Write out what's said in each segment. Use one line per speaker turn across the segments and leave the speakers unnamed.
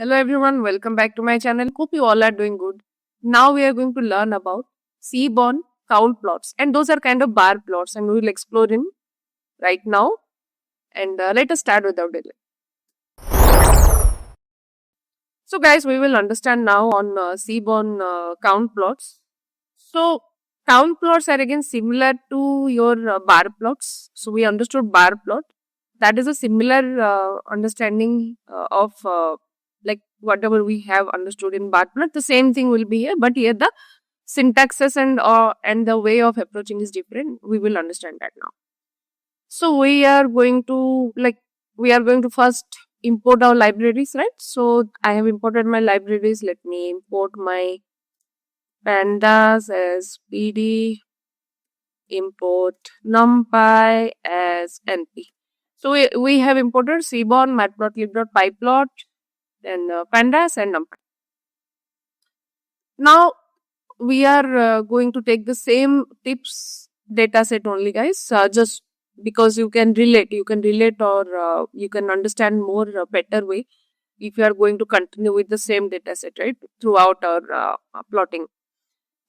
Hello everyone, welcome back to my channel. Hope you all are doing good. Now we are going to learn about Seaborn count plots, and those are kind of bar plots, and we will explore in right now. And let us start without delay. So guys, we will understand now on Seaborn count plots. So count plots are again similar to your bar plots. So we understood bar plot. That is a similar understanding of like whatever we have understood in bar plot. The same thing will be here, but here the syntaxes and the way of approaching is different. We will understand that now. So we are going to first import our libraries, right? So I have imported my libraries. Let me import my pandas as pd, import numpy as np. So we have imported seaborn, matplotlib.pyplot, then pandas and numpy. Now we are going to take the same tips dataset only, guys. Just because you can relate or you can understand more better way if you are going to continue with the same dataset, right, throughout our plotting.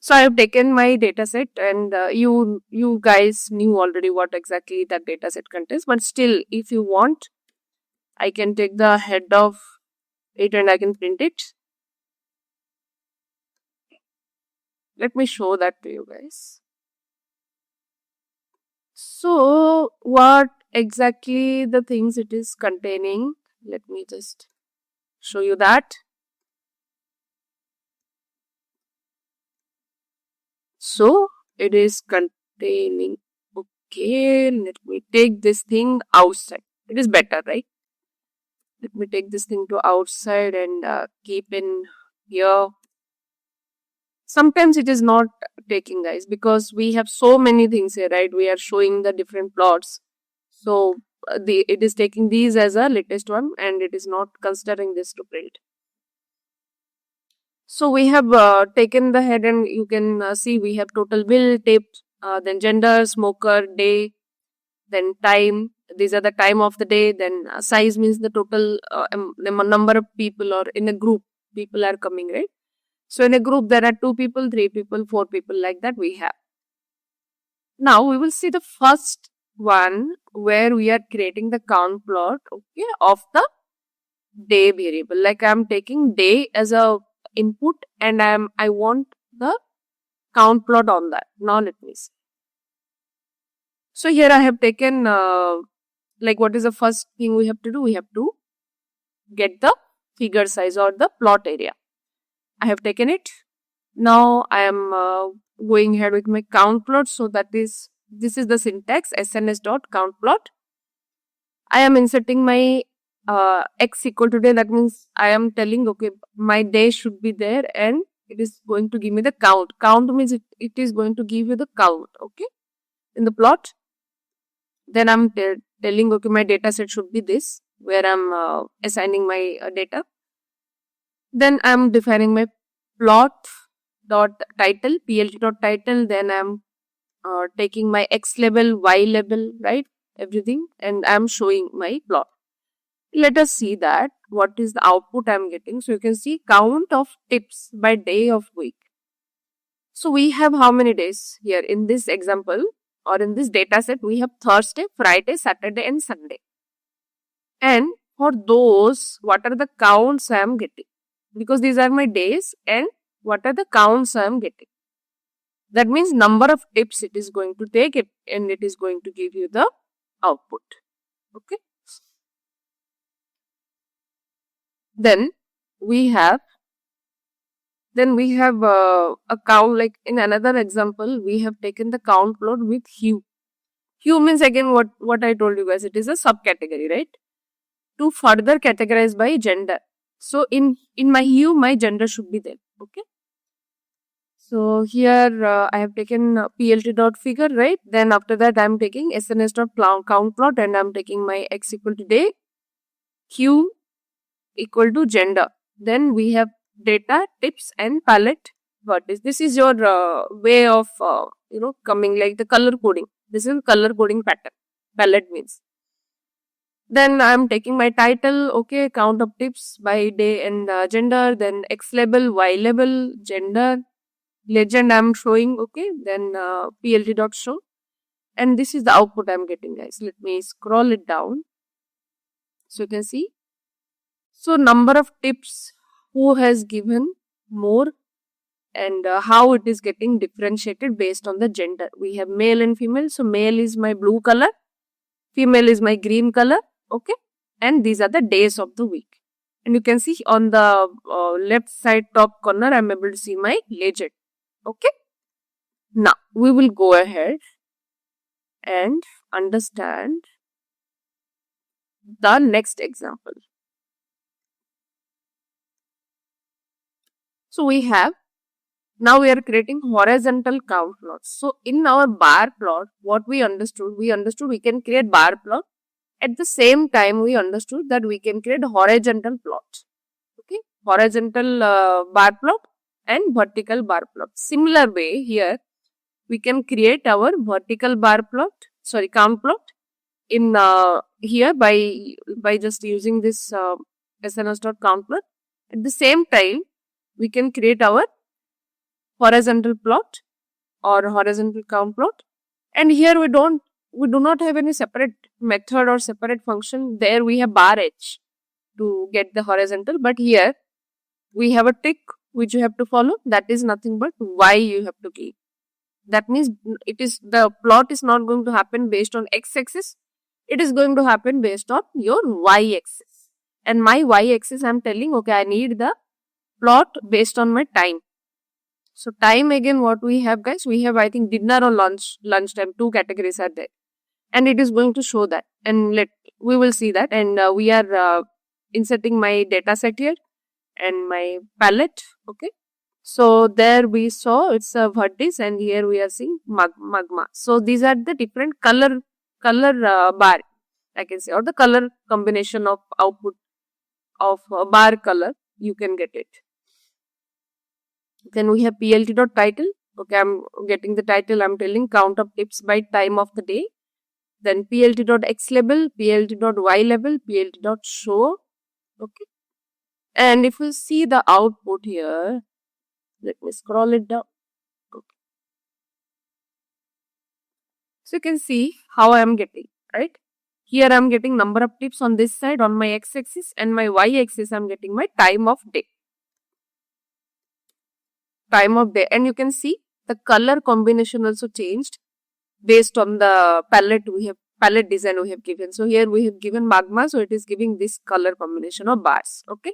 So I have taken my dataset, and you guys knew already what exactly that dataset contains. But still, if you want, I can take the head of it and I can print it. Let me show that to you guys. So what exactly the things it is containing? Let me just show you that. So it is containing, okay, let me take this thing outside. It is better, right? Let me take this thing to outside and keep in here. Sometimes it is not taking, guys, because we have so many things here, right? We are showing the different plots. So it is taking these as a latest one and it is not considering this to print. So we have taken the head, and you can see we have total bill, tip, then gender, smoker, day, then time. These are the time of the day. Then size means the total the number of people, or in a group people are coming, right? So in a group there are 2 people, 3 people, 4 people, like that we have. Now we will see the first one where we are creating the count plot, okay, of the day variable. Like I am taking day as a input and I want the count plot on that. Now let me see. So here I have taken like what is the first thing we have to do? We have to get the figure size or the plot area. I have taken it. Now I am going ahead with my count plot. So this is the syntax sns.countplot. I am inserting my x equal to day. That means I am telling, okay, my day should be there and it is going to give me the count. Count means it is going to give you the count, okay, in the plot. Then I'm telling, okay, my data set should be this, where I'm assigning my data. Then I'm defining my plot dot title, plt dot title. Then I'm taking my x label, y label, right, everything, and I'm showing my plot. Let us see that what is the output I'm getting. So you can see count of tips by day of week. So we have how many days here in this example, or in this data set? We have Thursday, Friday, Saturday and Sunday. And for those, what are the counts I am getting? Because these are my days, and what are the counts I am getting? That means number of tips it is going to take it, and it is going to give you the output. Okay. Then we have a count. Like in another example, we have taken the count plot with hue. Hue means again what I told you guys. It is a subcategory, right? To further categorize by gender. So in my hue, my gender should be there. Okay. So here I have taken plt.figure, right? Then after that I am taking sns.countplot, and I am taking my x equal to day, hue equal to gender. Then we have data, tips and palette. What is this? Is your way of coming, like the color coding. This is color coding pattern. Palette means. Then I'm taking my title, okay, count of tips by day and gender, then X label, Y label, gender, legend I'm showing, okay, then PLT dot show, and this is the output I'm getting, guys. Let me scroll it down so you can see. So number of tips, who has given more, and how it is getting differentiated based on the gender. We have male and female. So male is my blue color, female is my green color, okay, and these are the days of the week. And you can see on the left side top corner, I'm able to see my legend, okay. Now we will go ahead and understand the next example. So we have, now we are creating horizontal count plots. So in our bar plot, what we understood we can create bar plot. At the same time, we understood that we can create horizontal plot. Okay, horizontal bar plot and vertical bar plot. Similar way here, we can create our vertical bar plot, sorry, count plot in here by just using this SNS.count plot. At the same time, we can create our horizontal plot or horizontal count plot, and here we do not have any separate method or separate function. There we have bar h to get the horizontal, but here we have a trick which you have to follow. That is nothing but y you have to keep. That means the plot is not going to happen based on x-axis. It is going to happen based on your y-axis. And my y-axis, I'm telling, okay, I need the plot based on my time. So time, again, what we have, guys, we have, I think, dinner or lunchtime, 2 categories are there. And it is going to show that. And we will see that. And we are inserting my data set here and my palette, okay. So there we saw it's a vertex, and here we are seeing magma. So these are the different color bar, I can say, or the color combination of output of bar color, you can get it. Then we have PLT.title. Okay, I'm getting the title. I'm telling count of tips by time of the day. Then PLT.xLabel, PLT.yLabel, PLT.show. Okay. And if you see the output here, let me scroll it down. Okay. So you can see how I am getting, right? Here I am getting number of tips on this side on my x-axis, and my y-axis I am getting my time of day. Time of day, and you can see the color combination also changed based on the palette design we have given. So here we have given magma, so it is giving this color combination of bars, okay.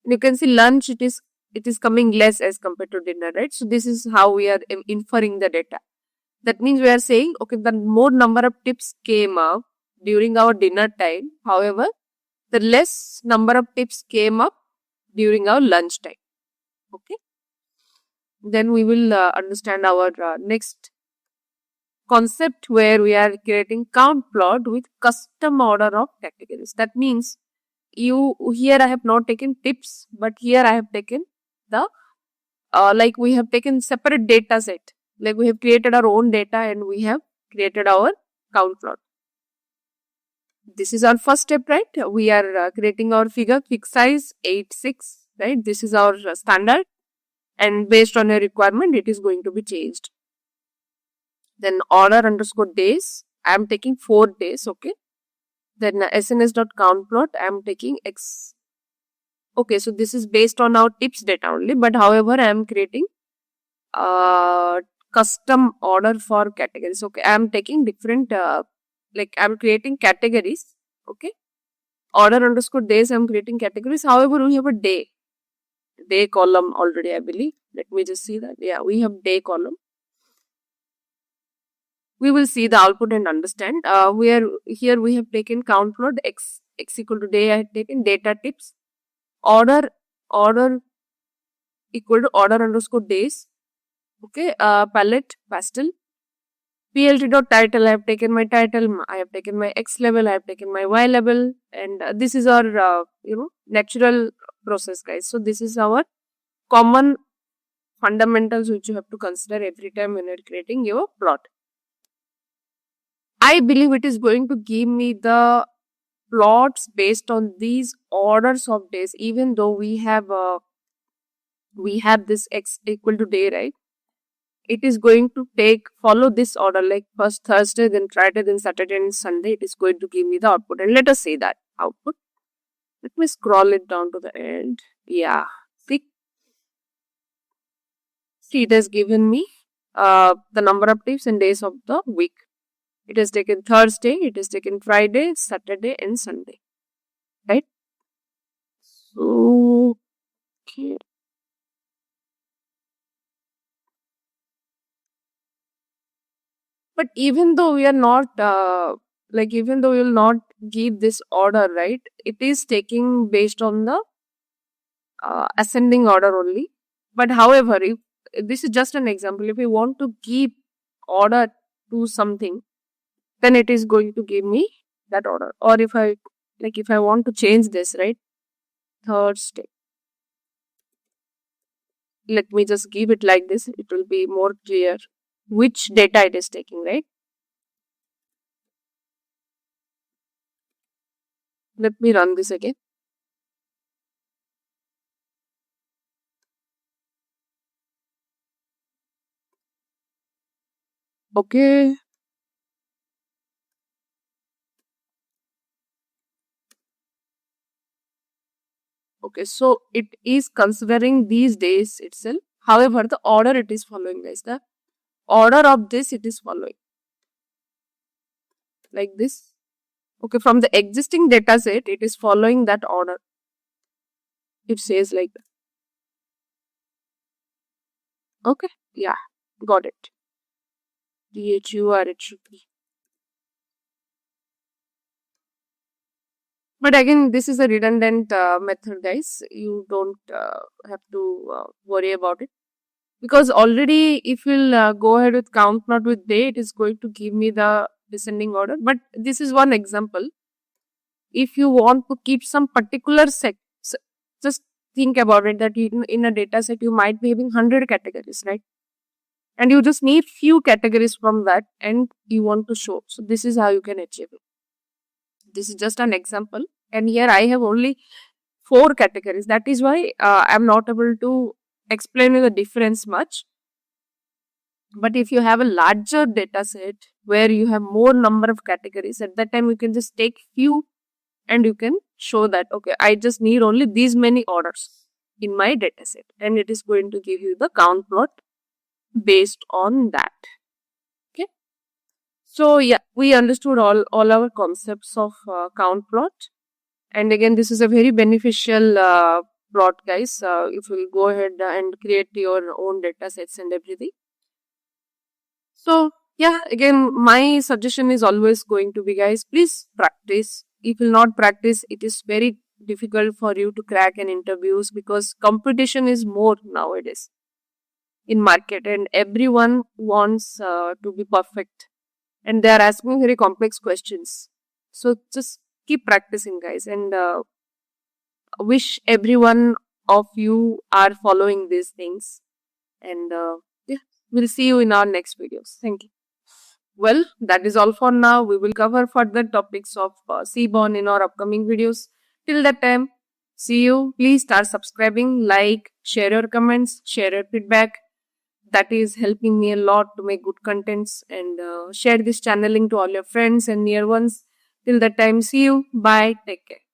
And you can see lunch, it is coming less as compared to dinner, right? So this is how we are inferring the data. That means we are saying, okay, the more number of tips came up during our dinner time. However, the less number of tips came up during our lunch time, okay. Then we will understand our next concept, where we are creating count plot with custom order of categories. That means here I have not taken tips, but here I have taken the like we have taken separate data set. Like we have created our own data and we have created our count plot. This is our first step, right? We are creating our figure, fixed size 8:6, right? This is our standard, and based on a requirement, it is going to be changed. Then order underscore days, I am taking 4 days, okay. Then SNS.count plot, I am taking X. Okay, so this is based on our tips data only, but however, I am creating custom order for categories. Okay, I am taking different, like I am creating categories, okay. Order underscore days, I am creating categories. However, we have a day column already, I believe. Let me just see that. Yeah, we have day column. We will see the output and understand. Here we have taken count plot, x equal to day. I have taken data tips, order equal to order underscore days, okay. Palette pastel, PLT.title, I have taken my title, I have taken my X label, I have taken my Y label, and this is our natural process, guys. So this is our common fundamentals which you have to consider every time when you're creating your plot. I believe it is going to give me the plots based on these orders of days, even though we have this x equal to day, right? It is going to follow this order, like first Thursday, then Friday, then Saturday and Sunday. It is going to give me the output, and let us see that output. Let me scroll it down to the end. Yeah, see, it has given me the number of tips and days of the week. It has taken Thursday, it has taken Friday, Saturday and Sunday, right? So, okay. But even though we are not, even though we will not give this order, right? It is taking based on the ascending order only. But however, if this is just an example, if we want to give order to something, then it is going to give me that order. Or if I want to change this, right? Thursday. Let me just give it like this. It will be more clear which data it is taking, right? Let me run this again. Okay. Okay, so it is considering these days itself. However, the order it is following, guys, the order of this it is following like this. Okay, from the existing data set, it is following that order. It says like that. Okay, yeah, got it. DHURHP. But again, this is a redundant method, guys. You don't have to worry about it. Because already, if you'll go ahead with count not with day, it is going to give me the descending order. But this is one example. If you want to keep some particular set, just think about it that in a data set, you might be having 100 categories, right? And you just need few categories from that and you want to show. So this is how you can achieve it. This is just an example. And here I have only 4 categories. That is why I'm not able to explain you the difference much. But if you have a larger data set where you have more number of categories, at that time you can just take few and you can show that, okay, I just need only these many orders in my data set, and it is going to give you the count plot based on that. Okay. So yeah, we understood all our concepts of count plot. And again, this is a very beneficial plot, guys. If you go ahead and create your own data sets and everything. So yeah, again, my suggestion is always going to be, guys, please practice. If you will not practice, it is very difficult for you to crack an interviews because competition is more nowadays in market and everyone wants to be perfect and they are asking very complex questions. So just keep practicing, guys, and wish everyone of you are following these things. And yeah, we'll see you in our next videos. Thank you. Well, that is all for now. We will cover further topics of Seaborn in our upcoming videos. Till that time, see you. Please start subscribing, like, share your comments, share your feedback. That is helping me a lot to make good contents, and share this channel link to all your friends and near ones. Till that time, see you. Bye. Take care.